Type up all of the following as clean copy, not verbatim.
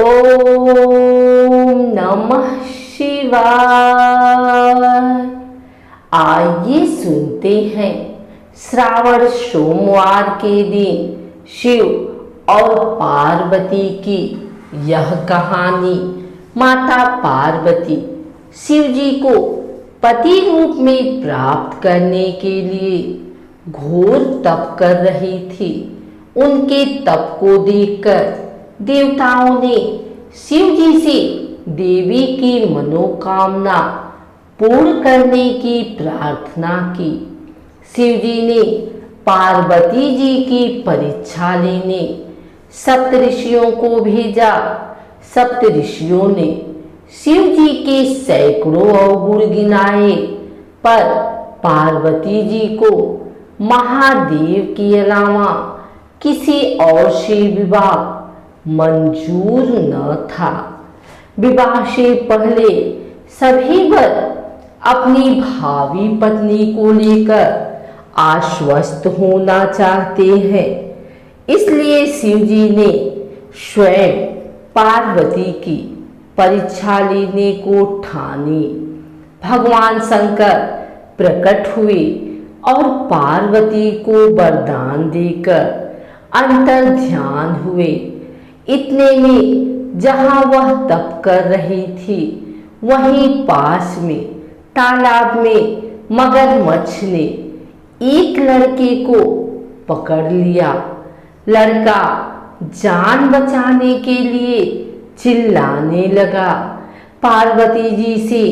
ओम नमः शिवाय। आइए सुनते हैं श्रावण सोमवार के दिन शिव और पार्वती की यह कहानी। माता पार्वती शिव जी को पति रूप में प्राप्त करने के लिए घोर तप कर रही थी। उनके तप को देखकर देवताओं ने शिव जी से देवी की मनोकामना पूर्ण करने की प्रार्थना की। शिव जी ने पार्वती जी की परीक्षा लेने सप्तऋषियों को भेजा। सप्तऋषियों ने शिव जी के सैकड़ों अवगुण गिनाए, पर पार्वती जी को महादेव के अलावा किसी और से विवाह मंजूर न था। विवाह से पहले सभी वर अपनी भावी पत्नी को लेकर आश्वस्त होना चाहते हैं, इसलिए शिव जी ने स्वयं पार्वती की परीक्षा लेने को ठानी। भगवान शंकर प्रकट हुए और पार्वती को वरदान देकर अंतर ध्यान हुए। इतने में जहां वह तप कर रही थी, वहीं पास में तालाब में मगरमच्छ ने एक लड़के को पकड़ लिया। लड़का जान बचाने के लिए चिल्लाने लगा। पार्वती जी से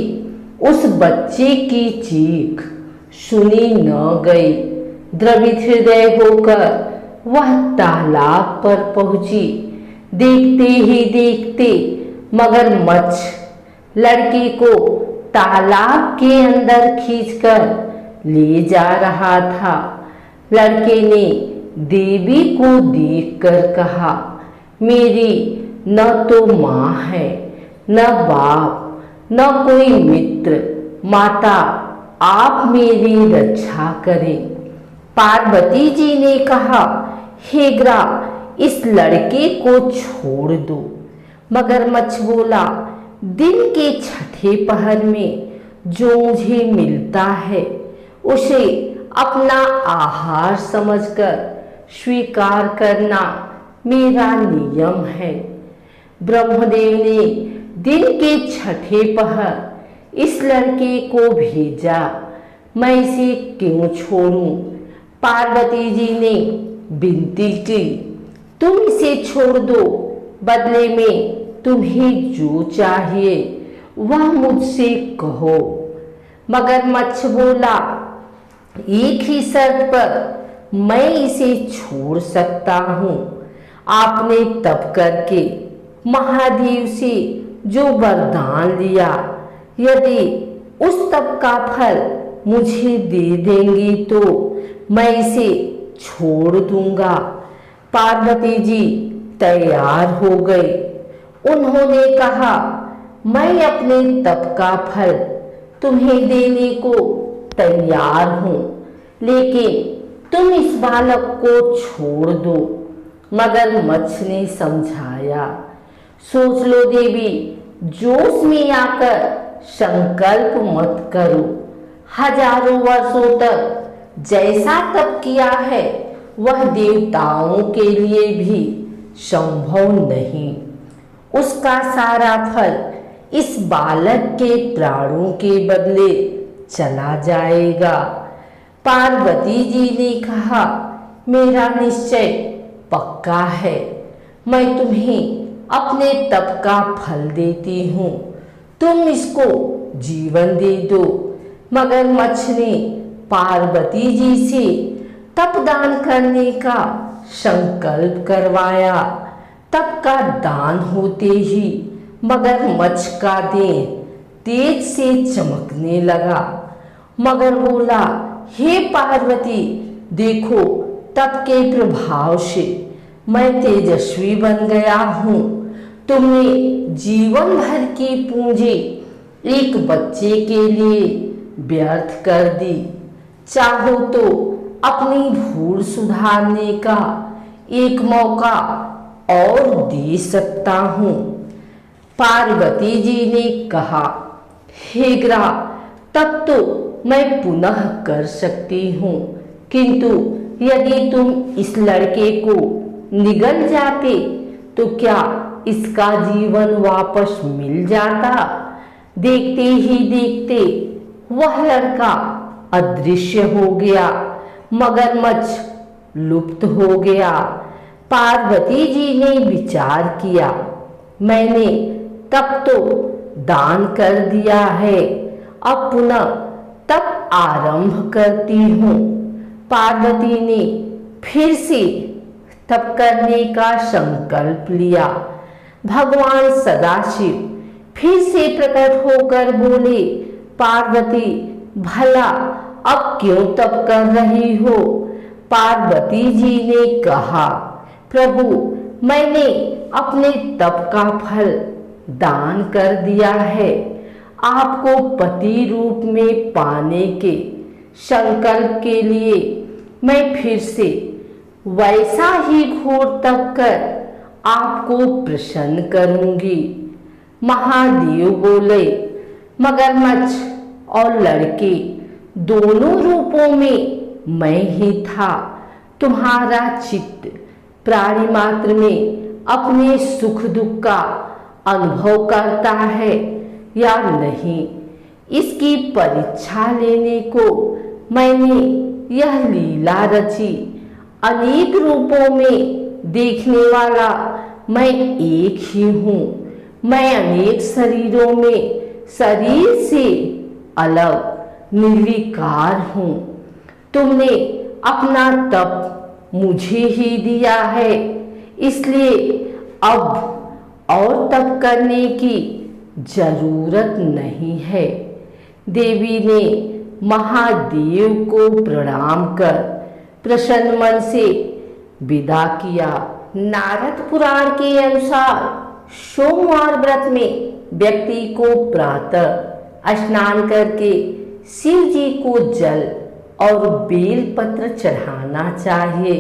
उस बच्चे की चीख सुनी न गई। द्रवित हृदय होकर वह तालाब पर पहुंची। देखते ही देखते मगरमच्छ लड़के को तालाब के अंदर खींचकर ले जा रहा था। लड़के ने देवी को देखकर कहा, मेरी न तो माँ है, न बाप, न कोई मित्र। माता, आप मेरी रक्षा करें। पार्वती जी ने कहा, हे ग्राह, इस लड़के को छोड़ दो। मगरमच्छ बोला, दिन के छठे पहर में जो मुझे मिलता है उसे अपना आहार समझकर स्वीकार करना मेरा नियम है। ब्रह्मदेव ने दिन के छठे पहर इस लड़के को भेजा। मैं इसे क्यों छोड़ूं? पार्वती जी ने विनती की, तुम इसे छोड़ दो। बदले में तुम्हें जो चाहिए वह मुझसे कहो। मगरमच्छ बोला, एक ही शर्त पर मैं इसे छोड़ सकता हूँ। आपने तप करके महादेव से जो वरदान लिया, यदि उस तप का फल मुझे दे देंगे तो मैं इसे छोड़ दूंगा। पार्वती जी तैयार हो गए। उन्होंने कहा, मैं अपने तप का फल तुम्हें देने को तैयार हूं, लेकिन तुम इस बालक को छोड़ दो। मगरमच्छ ने समझाया, सोच लो देवी, जोश में आकर संकल्प मत करो। हजारों वर्षों तक जैसा तप किया है वह देवताओं के लिए भी संभव नहीं। उसका सारा फल इस बालक के प्राणों के बदले चला जाएगा। पार्वती जी ने कहा, मेरा निश्चय पक्का है। मैं तुम्हें अपने तप का फल देती हूँ, तुम इसको जीवन दे दो। मगरमच्छ ने पार्वती जी से तपदान करने का संकल्प करवाया। तप का दान होते ही मगरमच्छ का देह तेज से चमकने लगा। मगर बोला, हे पार्वती, देखो तप के प्रभाव से मैं तेजस्वी बन गया हूँ। तुमने जीवन भर की पूंजी एक बच्चे के लिए व्यर्थ कर दी। चाहो तो अपनी भूल सुधारने का एक मौका और दे सकता हूँ। पार्वती जी ने कहा, हे ग्रह, तब तो मैं पुनः कर सकती हूँ, किंतु यदि तुम इस लड़के को निगल जाते तो क्या इसका जीवन वापस मिल जाता? देखते ही देखते वह लड़का अदृश्य हो गया, मगरमच्छ लुप्त हो गया। पार्वती जी ने विचार किया, मैंने तब तो दान कर दिया है, अब पुनः तप आरंभ करती हूँ। पार्वती ने फिर से तप करने का संकल्प लिया। भगवान सदाशिव फिर से प्रकट होकर बोले, पार्वती, भला अब क्यों तप कर रही हो? पार्वती जी ने कहा, प्रभु, मैंने अपने तप का फल दान कर दिया है। आपको पति रूप में पाने के संकल्प के लिए मैं फिर से वैसा ही घोर तप कर आपको प्रसन्न करूंगी। महादेव बोले, मगरमच्छ और लड़के दोनों रूपों में मैं ही था। तुम्हारा चित्त प्राणी मात्र में अपने सुख दुख का अनुभव करता है या नहीं, इसकी परीक्षा लेने को मैंने यह लीला रची। अनेक रूपों में देखने वाला मैं एक ही हूँ। मैं अनेक शरीरों में शरीर से अलग निर्विकार हूँ। तुमने अपना तप मुझे ही दिया है, इसलिए अब और तप करने की जरूरत नहीं है। देवी ने महादेव को प्रणाम कर प्रसन्न मन से विदा किया। नारद पुराण के अनुसार सोमवार व्रत में व्यक्ति को प्रातः स्नान करके शिव जी को जल और बेल पत्र चढ़ाना चाहिए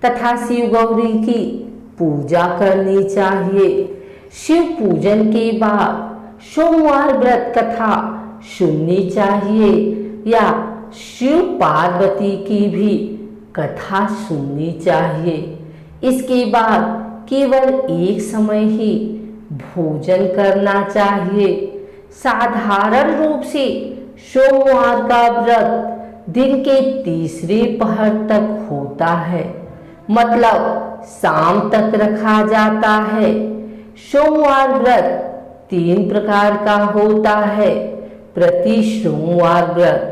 तथा शिव गौरी की पूजा करनी चाहिए। शिव पूजन के बाद सोमवार व्रत कथा सुननी चाहिए या शिव पार्वती की भी कथा सुननी चाहिए। इसके बाद केवल एक समय ही भोजन करना चाहिए। साधारण रूप से सोमवार का व्रत दिन के तीसरे पहर तक होता है, मतलब शाम तक रखा जाता है। सोमवार व्रत 3 प्रकार का होता है, प्रति सोमवार व्रत,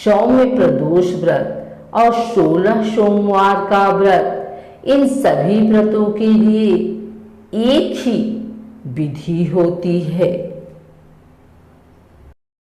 सौम्य प्रदोष व्रत और 16 सोमवार का व्रत। इन सभी व्रतों के लिए एक ही विधि होती है।